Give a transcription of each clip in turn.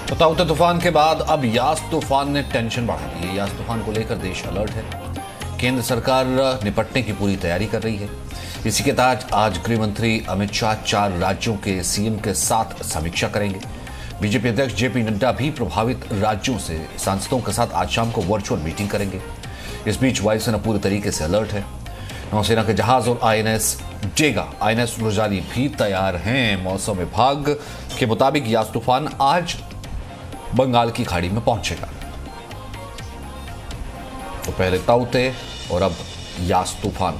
तो ताउते तूफान के बाद अब यास तूफान ने टेंशन बढ़ा दी है। यास तूफान को लेकर देश अलर्ट है। केंद्र सरकार निपटने की पूरी तैयारी कर रही है। इसी के तहत आज गृह मंत्री अमित शाह 4 राज्यों के सीएम के साथ समीक्षा करेंगे। बीजेपी अध्यक्ष जेपी नड्डा भी प्रभावित राज्यों से सांसदों के साथ आज शाम को वर्चुअल मीटिंग करेंगे। इस बीच वायुसेना पूरी तरीके से अलर्ट है। नौसेना के जहाज और आईएनएस डेगा, आईएनएस रुजाली भी तैयार हैं। मौसम विभाग के मुताबिक यास तूफान आज बंगाल की खाड़ी में पहुंचेगा। तो पहले ताउते और अब यास तूफान।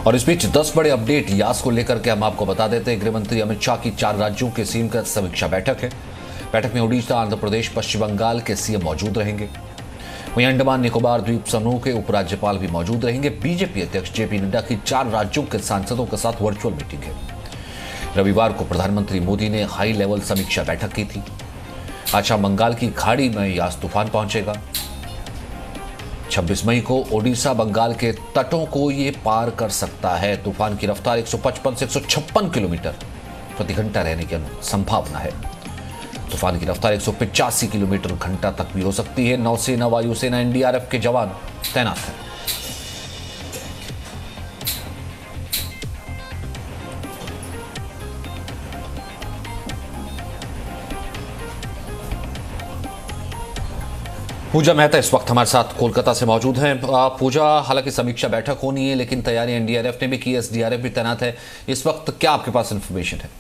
और इस बीच 10 बड़े अपडेट यास को लेकर के हम आपको बता देते हैं। गृह मंत्री अमित शाह की 4 राज्यों के सीएम का समीक्षा बैठक है। बैठक में ओडिशा, आंध्र प्रदेश, पश्चिम बंगाल के सीएम मौजूद रहेंगे। वहीं अंडमान निकोबार द्वीप समूह के उपराज्यपाल भी मौजूद रहेंगे। बीजेपी अध्यक्ष जेपी नड्डा की 4 राज्यों के सांसदों के साथ वर्चुअल मीटिंग है। रविवार को प्रधानमंत्री मोदी ने हाई लेवल समीक्षा बैठक की थी। आज शाम बंगाल की खाड़ी में यास तूफान पहुंचेगा। 26 मई को ओडिशा बंगाल के तटों को ये पार कर सकता है। तूफान की रफ्तार 155 से 156 किलोमीटर प्रति घंटा रहने की संभावना है। तूफान की रफ्तार 185 किलोमीटर घंटा तक भी हो सकती है। नौसेना, वायुसेना, एनडीआरएफ के जवान तैनात हैं। पूजा मेहता इस वक्त हमारे साथ कोलकाता से मौजूद हैं। पूजा, हालांकि समीक्षा बैठक होनी है लेकिन तैयारी एनडीआरएफ ने भी की, एसडीआरएफ भी तैनात है। इस वक्त क्या आपके पास इंफॉर्मेशन है?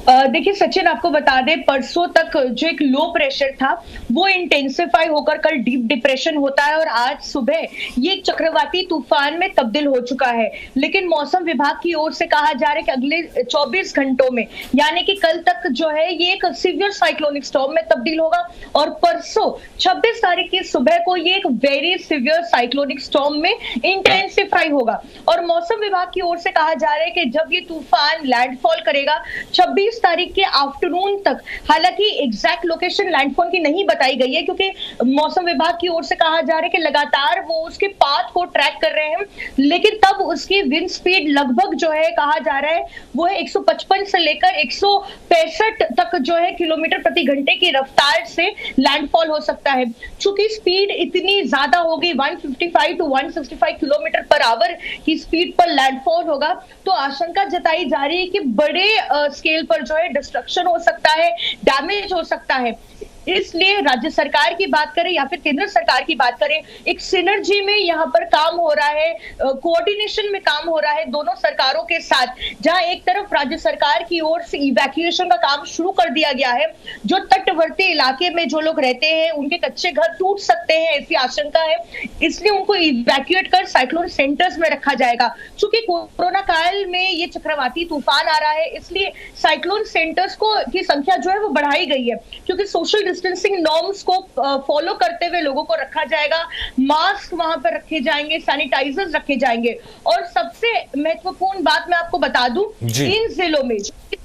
देखिए सचिन, आपको बता दें, परसों तक जो एक लो प्रेशर था वो इंटेंसिफाई होकर कल डीप डिप्रेशन होता है और आज सुबह ये एक चक्रवाती तूफान में तब्दील हो चुका है। लेकिन मौसम विभाग की ओर से कहा जा रहा है कि अगले 24 घंटों में, यानी कि कल तक जो है, ये एक सीवियर साइक्लोनिक स्टॉर्म में तब्दील होगा और परसों 26 तारीख की सुबह को ये एक वेरी सीवियर साइक्लोनिक स्टॉर्म में इंटेंसिफाई होगा। और मौसम विभाग की ओर से कहा जा रहा है कि जब ये तूफान लैंडफॉल करेगा 26 तारीख के आफ्टरनून तक, हालांकि एग्जैक्ट लोकेशन लैंडफॉल की नहीं बताई गई है क्योंकि मौसम विभाग की ओर से कहा जा रहा है कि लगातार वो उसके पाथ को ट्रैक कर रहे हैं, लेकिन तब उसकी विंड स्पीड लगभग जो है कहा जा रहा है वो है 155 से लेकर 165 तक जो है किलोमीटर प्रति घंटे की रफ्तार से लैंडफॉल हो सकता है। चूंकि स्पीड इतनी ज्यादा होगी, 155 टू 165 किलोमीटर पर आवर की स्पीड पर लैंडफॉल होगा, तो आशंका जताई जा रही है कि बड़े स्केल पर जो है डिस्ट्रक्शन हो सकता है, डैमेज हो सकता है। इसलिए राज्य सरकार की बात करें या फिर केंद्र सरकार की बात करें, एक सिनर्जी में यहाँ पर काम हो रहा है, कोऑर्डिनेशन में काम हो रहा है दोनों सरकारों के साथ। जहां एक तरफ राज्य सरकार की ओर से इवैक्यूएशन का काम शुरू कर दिया गया है। जो तटवर्ती इलाके में जो लोग रहते हैं उनके कच्चे घर टूट सकते हैं, ऐसी आशंका है, इसलिए उनको इवैक्यूएट कर साइक्लोन सेंटर्स में रखा जाएगा। चूंकि कोरोना काल में ये चक्रवाती तूफान आ रहा है, इसलिए साइक्लोन सेंटर्स को की संख्या जो है वो बढ़ाई गई है, क्योंकि सोशल डिस्टेंसिंग नॉर्म्स को फॉलो करते हुए लोगों को रखा जाएगा। मास्क वहां पर रखे जाएंगे, सैनिटाइजर्स रखे जाएंगे। और सबसे महत्वपूर्ण बात मैं आपको बता दूं, इन जिलों में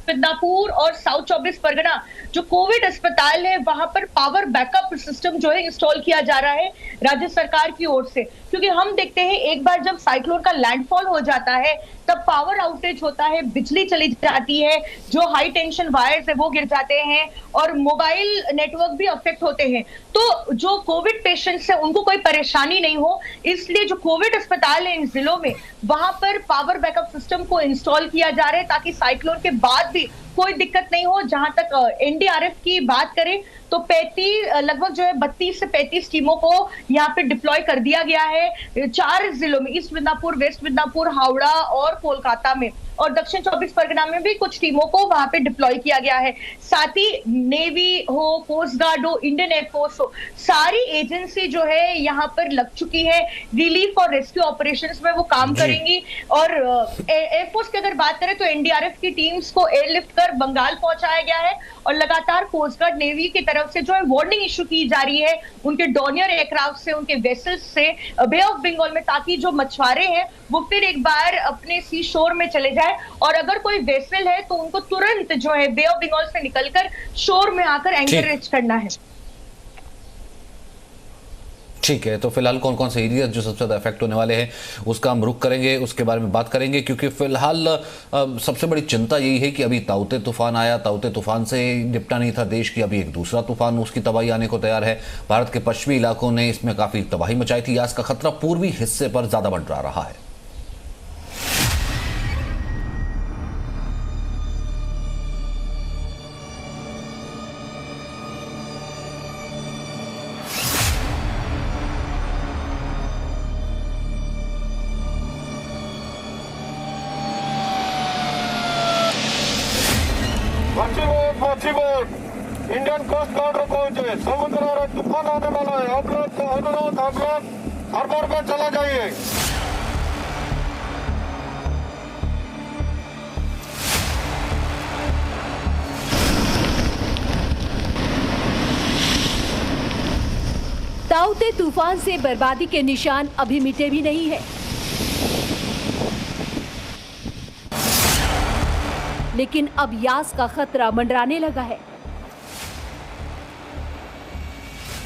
मिदनापुर और साउथ 24 परगना जो कोविड अस्पताल है, वहां पर पावर बैकअप सिस्टम जो है इंस्टॉल किया जा रहा है राज्य सरकार की ओर से। क्योंकि हम देखते हैं एक बार जब साइक्लोन का लैंडफॉल हो जाता है तब पावर आउटेज होता है, बिजली चली जाती है, जो हाई टेंशन वायर्स है वो गिर जाते हैं और मोबाइल नेटवर्क भी अफेक्ट होते हैं। तो जो कोविड पेशेंट्स है उनको कोई परेशानी नहीं हो, इसलिए जो कोविड अस्पताल है इन जिलों में, वहां पर पावर बैकअप सिस्टम को इंस्टॉल किया जा रहा है ताकि साइक्लोन के बाद भी कोई दिक्कत नहीं हो। जहां तक एनडीआरएफ की बात करें तो 35 लगभग जो है 32 से 35 टीमों को यहाँ पे डिप्लॉय कर दिया गया है 4 जिलों में, ईस्ट मिदनापुर, वेस्ट मिदनापुर, हावड़ा और कोलकाता में। और दक्षिण 24 परगना में भी कुछ टीमों को वहां पे डिप्लॉय किया गया है। साथ ही नेवी हो, कोस्ट गार्ड हो, इंडियन एयरफोर्स हो, सारी एजेंसी जो है यहाँ पर लग चुकी है। रिलीफ और रेस्क्यू ऑपरेशंस में वो काम करेंगी। और एयरफोर्स की अगर बात करें तो एनडीआरएफ की टीम्स को एयरलिफ्ट कर बंगाल पहुंचाया गया है और लगातार कोस्ट गार्ड, नेवी की तरफ से जो है वार्निंग इशू की जा रही है उनके डॉनियर एयरक्राफ्ट से, उनके वेसल्स से बे ऑफ बंगाल में, ताकि जो मछुआरे हैं वो फिर एक बार अपने सी शोर में चले जाए और अगर कोई वेसल है तो उनको तुरंत जो है बे ऑफ बंगाल से निकलकर शोर में आकर एंकरेज करना है। ठीक है, तो फिलहाल कौन कौन से एरिया जो सबसे ज्यादा इफेक्ट होने वाले हैं उसका हम रुख करेंगे, उसके बारे में बात करेंगे, क्योंकि फिलहाल सबसे बड़ी चिंता यही है कि अभी ताउते तूफान आया, ताउते तूफान से निपटा नहीं था देश की, अभी एक दूसरा तूफान उसकी तबाही आने को तैयार है। भारत के पश्चिमी इलाकों ने इसमें काफी तबाही मचाई थी। यास का खतरा पूर्वी हिस्से पर ज्यादा मंडरा रहा है। इंडियन कोस्ट गार्ड को पहुंचे, समुद्र और तूफान आने वाला है। आप लोग को अनुरोध, आप लोग हार्बर में चला जाइए। ताउते तूफान से बर्बादी के निशान अभी मिटे भी नहीं है, लेकिन अब यास का खतरा मंडराने लगा है।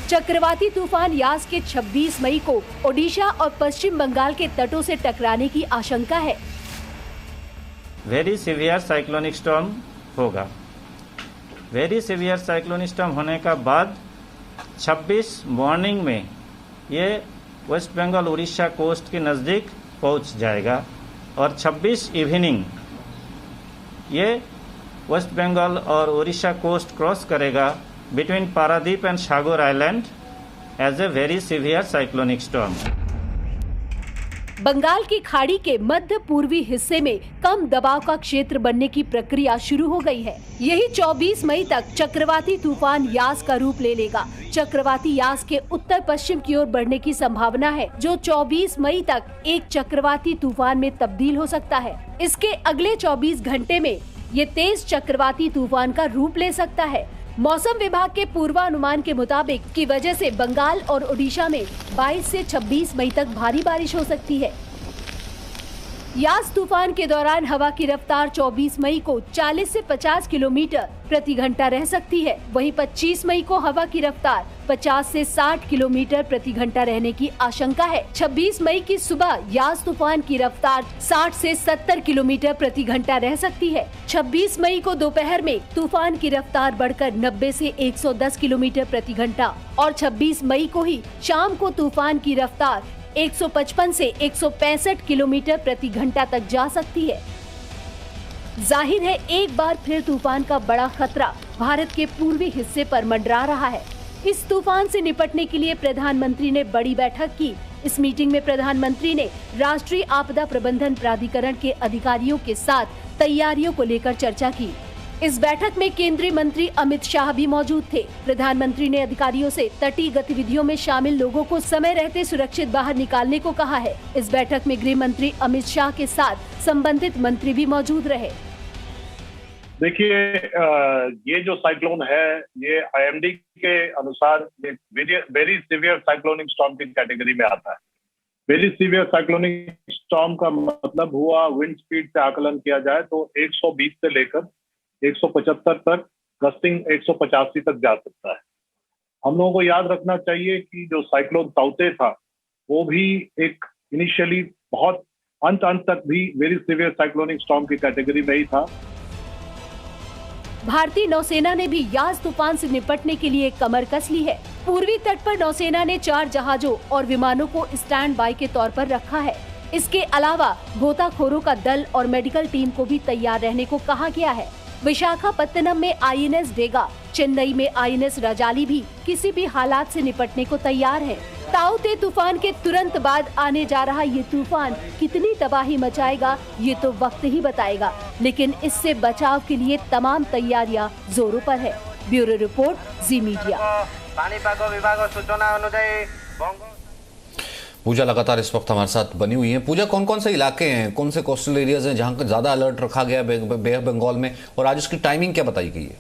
चक्रवाती तूफान यास के 26 मई को ओडिशा और पश्चिम बंगाल के तटों से टकराने की आशंका है। वेरी सीवियर साइक्लोनिक स्टॉर्म होगा। वेरी सीवियर साइक्लोनिक स्टॉर्म होने का बाद 26 मॉर्निंग में ये वेस्ट बंगाल उड़ीसा कोस्ट के नज़दीक पहुंच जाएगा और 26 इवनिंग ये वेस्ट बंगाल और उड़ीसा कोस्ट क्रॉस करेगा between Paradip and Sagar Island as a very severe cyclonic storm. Bengal की खाड़ी के मध्य पूर्वी हिस्से में कम दबाव का क्षेत्र बनने की प्रक्रिया शुरू हो गई है। यही 24 मई तक चक्रवाती तूफान यास का रूप ले लेगा। चक्रवाती यास के उत्तर पश्चिम की ओर बढ़ने की संभावना है, जो 24 मई तक एक चक्रवाती तूफान में तब्दील हो सकता है। इसके अगले 24 घंटे में ये तेज चक्रवाती तूफान का रूप ले सकता है। मौसम विभाग के पूर्वानुमान के मुताबिक की वजह से बंगाल और ओडिशा में 22 से 26 मई तक भारी बारिश हो सकती है। यास तूफान के दौरान हवा की रफ्तार 24 मई को 40 से 50 किलोमीटर प्रति घंटा रह सकती है। वहीं 25 मई को हवा की रफ्तार 50 से 60 किलोमीटर प्रति घंटा रहने की आशंका है। 26 मई की सुबह यास तूफान की रफ्तार 60 से 70 किलोमीटर प्रति घंटा रह सकती है। 26 मई को दोपहर में तूफान की रफ्तार बढ़कर 90 से 110 किलोमीटर प्रति घंटा और 26 मई को ही शाम को तूफान की रफ्तार 155 से 165 किलोमीटर प्रति घंटा तक जा सकती है। जाहिर है एक बार फिर तूफान का बड़ा खतरा भारत के पूर्वी हिस्से पर मंडरा रहा है। इस तूफान से निपटने के लिए प्रधानमंत्री ने बड़ी बैठक की। इस मीटिंग में प्रधानमंत्री ने राष्ट्रीय आपदा प्रबंधन प्राधिकरण के अधिकारियों के साथ तैयारियों को लेकर चर्चा की। इस बैठक में केंद्रीय मंत्री अमित शाह भी मौजूद थे। प्रधानमंत्री ने अधिकारियों से तटीय गतिविधियों में शामिल लोगों को समय रहते सुरक्षित बाहर निकालने को कहा है। इस बैठक में गृह मंत्री अमित शाह के साथ संबंधित मंत्री भी मौजूद रहे। देखिए, ये जो साइक्लोन है ये IMD के अनुसार वेरी सीवियर साइक्लोनिक स्टॉर्म की कैटेगरी में आता है। वेरी सीवियर साइक्लोनिक स्टॉर्म का मतलब हुआ, विंड स्पीड से आकलन किया जाए तो 120 से लेकर 175 तक, गस्टिंग 185 तक जा सकता है। हम लोगों को याद रखना चाहिए कि जो साइक्लोन ताउते था वो भी एक इनिशियली बहुत अंत तक भी वेरी सीवियर साइक्लोनिक स्टॉर्म की कैटेगरी में ही था। भारतीय नौसेना ने भी यास तूफान से निपटने के लिए कमर कस ली है। पूर्वी तट पर नौसेना ने 4 जहाजों और विमानों को स्टैंड बाय के तौर पर रखा है। इसके अलावा गोताखोरों का दल और मेडिकल टीम को भी तैयार रहने को कहा गया है। विशाखापत्तनम में INS डेगा, चेन्नई में INS राजाली भी किसी भी हालात से निपटने को तैयार है। ताउते तूफान के तुरंत बाद आने जा रहा ये तूफान कितनी तबाही मचाएगा ये तो वक्त ही बताएगा, लेकिन इससे बचाव के लिए तमाम तैयारियां जोरों पर है। ब्यूरो रिपोर्ट, जी मीडिया। पानीपाग विभाग सूचना अनुसार पूजा लगातार इस वक्त हमारे साथ बनी हुई है। पूजा, कौन कौन से इलाके हैं, कौन से कोस्टल एरियाज हैं जहां ज्यादा अलर्ट रखा गया बे ऑफ बंगाल में, और आज उसकी टाइमिंग क्या बताई गई है?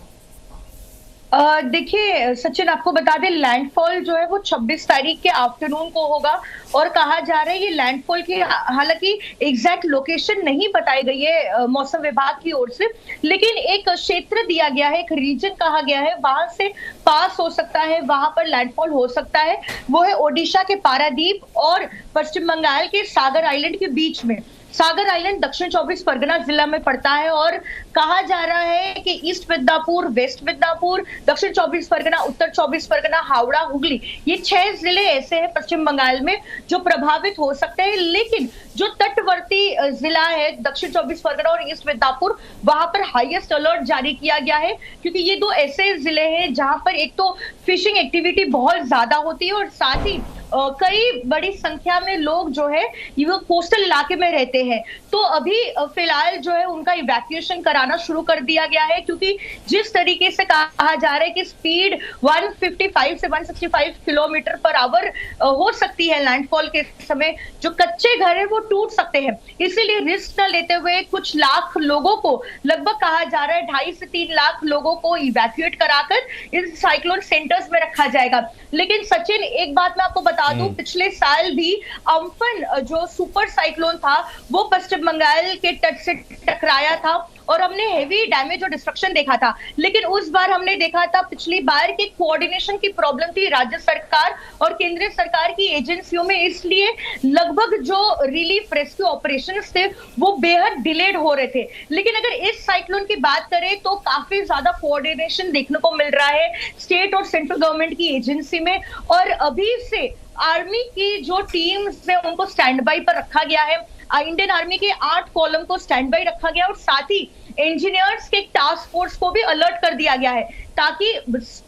देखिए सचिन, आपको बता दें लैंडफॉल जो है वो 26 तारीख के आफ्टरनून को होगा और कहा जा रहा है ये लैंडफॉल की हालांकि एग्जैक्ट लोकेशन नहीं बताई गई है मौसम विभाग की ओर से, लेकिन एक क्षेत्र दिया गया है, एक रीजन कहा गया है, वहां से पास हो सकता है, वहां पर लैंडफॉल हो सकता है। वो है ओडिशा के पारादीप और पश्चिम बंगाल के सागर आइलैंड के बीच में। सागर आइलैंड दक्षिण 24 परगना जिला में पड़ता है और कहा जा रहा है कि ईस्ट मिदनापुर, वेस्ट मिदनापुर, दक्षिण 24 परगना, उत्तर 24 परगना, हावड़ा, हुगली, ये 6 जिले ऐसे हैं पश्चिम बंगाल में जो प्रभावित हो सकते हैं। लेकिन जो तटवर्ती जिला है दक्षिण 24 परगना और ईस्ट मिदनापुर, वहां पर हाईएस्ट अलर्ट जारी किया गया है, क्योंकि ये 2 ऐसे जिले हैं जहां पर एक तो फिशिंग एक्टिविटी बहुत ज्यादा होती है और साथ ही कई बड़ी संख्या में लोग जो है ये कोस्टल इलाके में रहते हैं। तो अभी फिलहाल जो है उनका इवैक्यूएशन कराना शुरू कर दिया गया है, क्योंकि जिस तरीके से कहा जा रहा है कि स्पीड 155 से 165 किलोमीटर पर आवर हो सकती है लैंडफॉल के समय, जो कच्चे घर है वो टूट सकते हैं। इसीलिए रिस्क न लेते हुए कुछ लाख लोगों को, लगभग कहा जा रहा है 2.5 से 3 लाख लोगों को इवैक्यूएट कराकर इस साइक्लोन सेंटर्स में रखा जाएगा। लेकिन सचिन, एक बात मैं आपको बता दूं, पिछले साल भी अम्फन जो सुपर साइक्लोन था वो पश्चिम बंगाल के तट से टकराया था और हमने हेवी डैमेज और डिस्ट्रक्शन देखा था। लेकिन उस बार हमने देखा था पिछली बार की कोऑर्डिनेशन की प्रॉब्लम थी राज्य सरकार और केंद्रीय सरकार की एजेंसियों में, इसलिए लगभग जो रिलीफ रेस्क्यू ऑपरेशंस थे वो बेहद डिलेड हो रहे थे। लेकिन अगर इस साइक्लोन की बात करें तो काफी ज्यादा कोऑर्डिनेशन देखने को मिल रहा है स्टेट और सेंट्रल गवर्नमेंट की एजेंसी में, और अभी से आर्मी की जो टीम्स है उनको स्टैंड बाई पर रखा गया है। इंडियन आर्मी के 8 कॉलम को स्टैंड बाई रखा गया और साथ ही इंजीनियर्स के टास्क फोर्स को भी अलर्ट कर दिया गया है, ताकि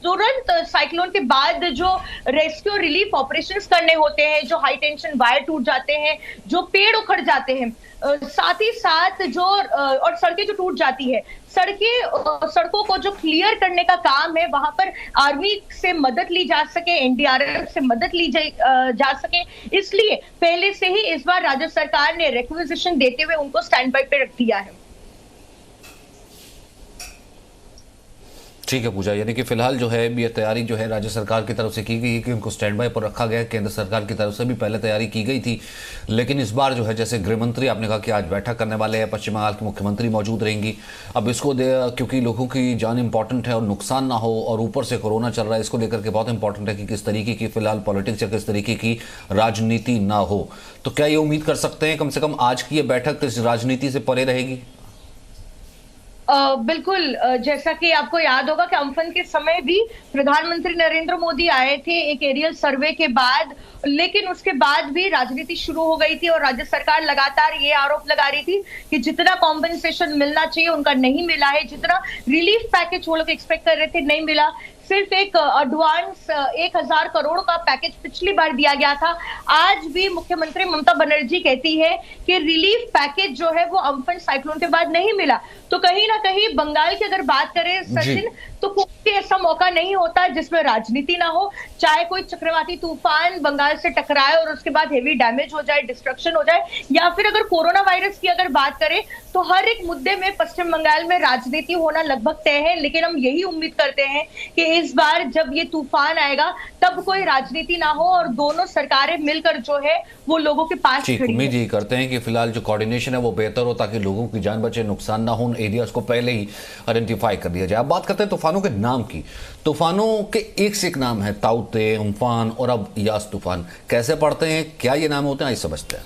तुरंत साइक्लोन के बाद जो रेस्क्यू रिलीफ ऑपरेशंस करने होते हैं, जो हाई टेंशन वायर टूट जाते हैं, जो पेड़ उखड़ जाते हैं, साथ ही साथ जो और सड़कें जो टूट जाती है, सड़कों को जो क्लियर करने का काम है, वहां पर आर्मी से मदद ली जा सके, एनडीआरएफ से मदद ली जा सके, इसलिए पहले से ही इस बार राज्य सरकार ने रिक्वेजिशन देते हुए उनको स्टैंड बाई पे रख दिया है। ठीक है पूजा, यानी कि फिलहाल जो है ये तैयारी जो है राज्य सरकार की तरफ से की गई है कि उनको स्टैंड बाय पर रखा गया है। केंद्र सरकार की तरफ से भी पहले तैयारी की गई थी, लेकिन इस बार जो है जैसे गृह मंत्री आपने कहा कि आज बैठक करने वाले हैं, पश्चिम बंगाल की मुख्यमंत्री मौजूद रहेंगी। अब इसको क्योंकि लोगों की जान इंपॉर्टेंट है और नुकसान ना हो, और ऊपर से कोरोना चल रहा है, इसको लेकर के बहुत इंपॉर्टेंट है कि किस तरीके की फिलहाल पॉलिटिक्स या किस तरीके की राजनीति ना हो। तो क्या ये उम्मीद कर सकते हैं कम से कम आज की ये बैठक इस राजनीति से परे रहेगी? बिल्कुल, जैसा कि आपको याद होगा कि अम्फन के समय भी प्रधानमंत्री नरेंद्र मोदी आए थे एक एरियल सर्वे के बाद, लेकिन उसके बाद भी राजनीति शुरू हो गई थी और राज्य सरकार लगातार ये आरोप लगा रही थी कि जितना कॉम्पेंसेशन मिलना चाहिए उनका नहीं मिला है, जितना रिलीफ पैकेज वो लोग एक्सपेक्ट कर रहे थे नहीं मिला। सिर्फ एक एडवांस 1000 करोड़ का पैकेज पिछली बार दिया गया था। आज भी मुख्यमंत्री ममता बनर्जी कहती है कि रिलीफ पैकेज जो है वो अम्फन साइक्लोन के बाद नहीं मिला। तो कहीं ना कहीं बंगाल की अगर बात करें सचिन, तो कोई ऐसा मौका नहीं होता जिसमें राजनीति ना हो। चाहे कोई चक्रवाती तूफान बंगाल से टकराए और उसके बाद हेवी डैमेज हो जाए, डिस्ट्रक्शन हो जाए, या फिर अगर कोरोना वायरस की अगर बात करें तो हर एक मुद्दे में पश्चिम बंगाल में राजनीति होना लगभग तय है। लेकिन हम यही उम्मीद करते हैं कि इस बार जब ये तूफान आएगा तब कोई राजनीति ना हो और दोनों सरकारें मिलकर जो है वो लोगों के पास खड़ी हैं। उम्मीद यही करते हैं कि फिलहाल जो कोऑर्डिनेशन है वो बेहतर हो, ताकि लोगों की जान बचे, नुकसान ना हो, एरियाज को पहले ही आइडेंटिफाई कर दिया जाए। अब बात करते हैं तूफानों के नाम की। तूफानों के एक से एक नाम है, ताउते, अम्फान और अब यास तूफान। कैसे पढ़ते हैं, क्या ये नाम होते हैं, आइए समझते हैं।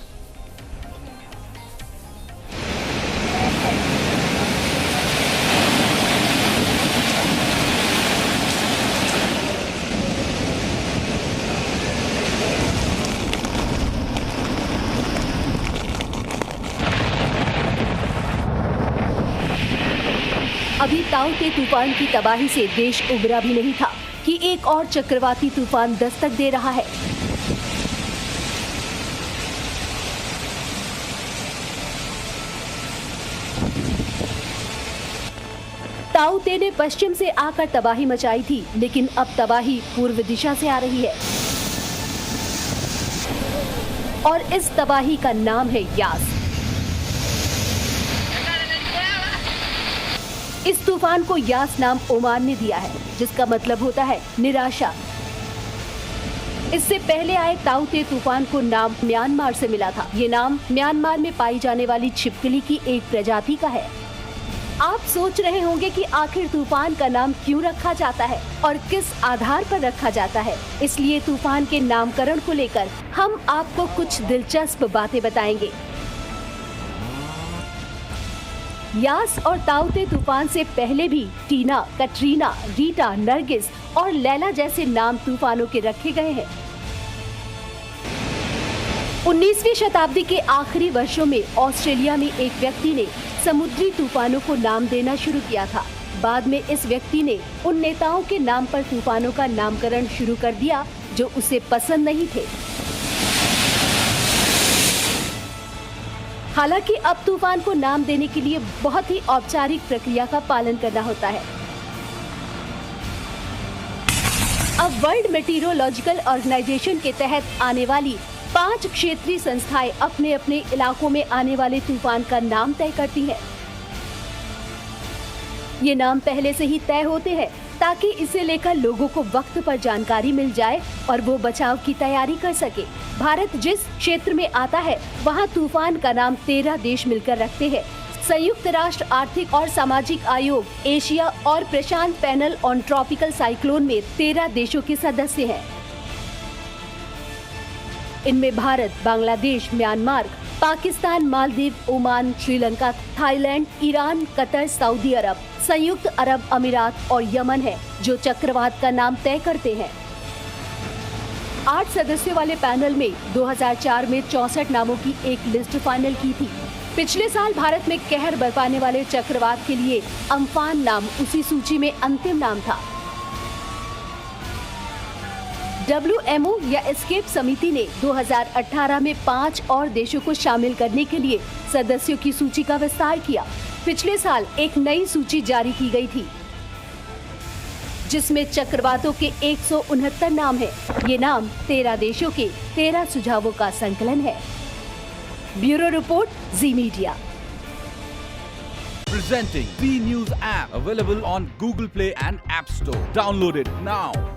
अभी ताउते तूफान की तबाही से देश उबरा भी नहीं था कि एक और चक्रवाती तूफान दस्तक दे रहा है। ताउते ने पश्चिम से आकर तबाही मचाई थी, लेकिन अब तबाही पूर्व दिशा से आ रही है और इस तबाही का नाम है यास। इस तूफान को यास नाम ओमान ने दिया है, जिसका मतलब होता है निराशा। इससे पहले आए ताउते तूफान को नाम म्यांमार से मिला था। ये नाम म्यांमार में पाई जाने वाली छिपकली की एक प्रजाति का है। आप सोच रहे होंगे कि आखिर तूफान का नाम क्यों रखा जाता है और किस आधार पर रखा जाता है। इसलिए तूफान के नामकरण को लेकर हम आपको कुछ दिलचस्प बातें बताएंगे। यास और ताउते तूफान से पहले भी टीना, कटरीना, रीटा, नरगिस और लैला जैसे नाम तूफानों के रखे गए हैं। 19वीं शताब्दी के आखिरी वर्षों में ऑस्ट्रेलिया में एक व्यक्ति ने समुद्री तूफानों को नाम देना शुरू किया था। बाद में इस व्यक्ति ने उन नेताओं के नाम पर तूफानों का नामकरण शुरू कर दिया जो उसे पसंद नहीं थे। हालांकि अब तूफान को नाम देने के लिए बहुत ही औपचारिक प्रक्रिया का पालन करना होता है। अब वर्ल्ड मेटीरियोलॉजिकल ऑर्गेनाइजेशन के तहत आने वाली 5 क्षेत्रीय संस्थाएं अपने अपने इलाकों में आने वाले तूफान का नाम तय करती हैं। ये नाम पहले से ही तय होते हैं ताकि इसे लेकर लोगों को वक्त पर जानकारी मिल जाए और वो बचाव की तैयारी कर सके। भारत जिस क्षेत्र में आता है वहाँ तूफान का नाम 13 देश मिलकर रखते हैं। संयुक्त राष्ट्र आर्थिक और सामाजिक आयोग, एशिया और प्रशांत पैनल ऑन ट्रॉपिकल साइक्लोन में 13 देशों के सदस्य हैं। इनमें Bharat, Bangladesh, Myanmar, Pakistan, Maldives, Oman, Sri Lanka, Thailand, Iran, Qatar, Saudi Arab, संयुक्त अरब अमीरात और यमन है जो चक्रवात का नाम तय करते हैं। 8 सदस्यों वाले पैनल में 2004 में 64 नामों की एक लिस्ट फाइनल की थी। पिछले साल भारत में कहर बरपाने वाले चक्रवात के लिए अम्फान नाम उसी सूची में अंतिम नाम था। WMO या एस्केप समिति ने 2018 में 5 और देशों को शामिल करने के लिए सदस्यों की सूची का विस्तार किया। पिछले साल एक नई सूची जारी की गई थी जिसमें चक्रवातों के 169 नाम है। ये नाम 13 देशों के 13 सुझावों का संकलन है। Bureau report, ji media. Presenting B News app, available on Google Play and App Store. Download it now.